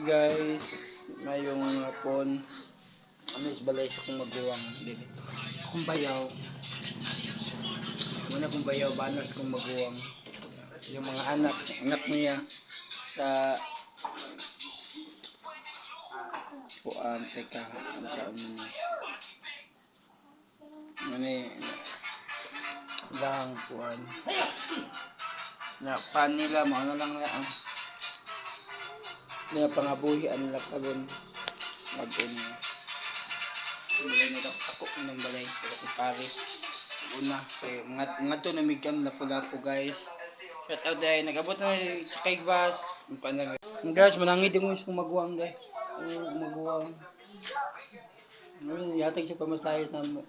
Guys, ngayong hapon amis balay sa kong maguwang dili kung bayaw muna kong bayaw banas kong maguwang yung mga anak niya sa puan teka ano sa ano ni lang puan na pan nila mo ano lang na ang mga pangabuhian nila kagon mag-on balay nila ako ng balay pero kung Paris una kay mga to namigkan na pagapo guys shout out dahil nagabot na sa kay bus guys manangid mo sa maguwang guys maguwang yatag siya pamasahe na mo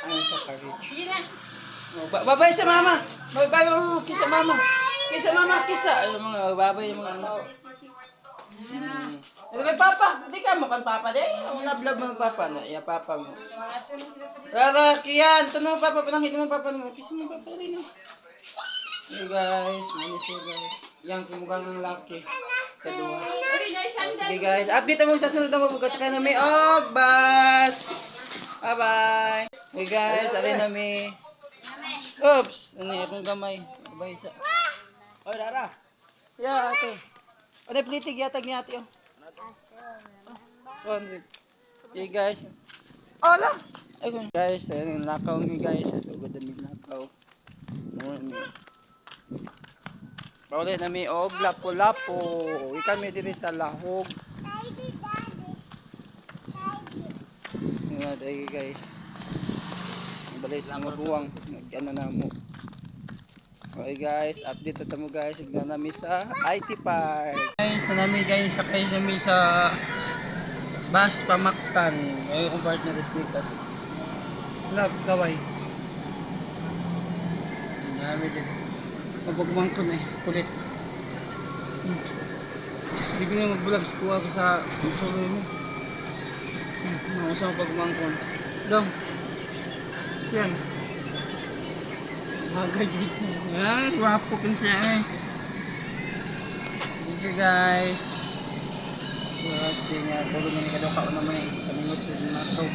ano sa Paris sige na babay sa mama babay mo kisa mama kisa mga babay mga ano kay papa, hindi ka mo kan papa din. Ang love mo papa na, iya papa mo. Rara, kiyan, tanong papa, panangin mo papa mo. Kisi mo papa rin. Hey guys, manis yun guys. Yang kumugang ng laki. Kadua. Sige guys, update mo sa sunod na mabugat ka na may bus. Bye bye. Hey guys, alin na may. Oops, ano akong gamay. Bye sa. Oy, Rara. Yeah, ate. Ano plitig yatag niya ate. 100. Okay guys. Hola. Okay guys, ayun nakaw ni guys. Sugod na nakaw. Bawal na mi og lapo-lapo. Ikan mi diri sa lahog. Nga dai guys. Balay sa maguwang. Ano na mo. Okay guys, update na mo guys. Ignan nami sa IT Park. Guys, na nami guys sakay nami sa bus pamaktan. Ay kung part na despekas. Love kaway. Nami din. Mabagmang ko na kulit. Hindi ko na magbulag sa kuha ko sa solo mo. Mausang pagmangkon. Dong. Yan. Agad dito. Yan, guwapo pin siya eh. Thank you guys. So, watching. Tulungan ka daw ka naman eh. Kalingot yung mga to.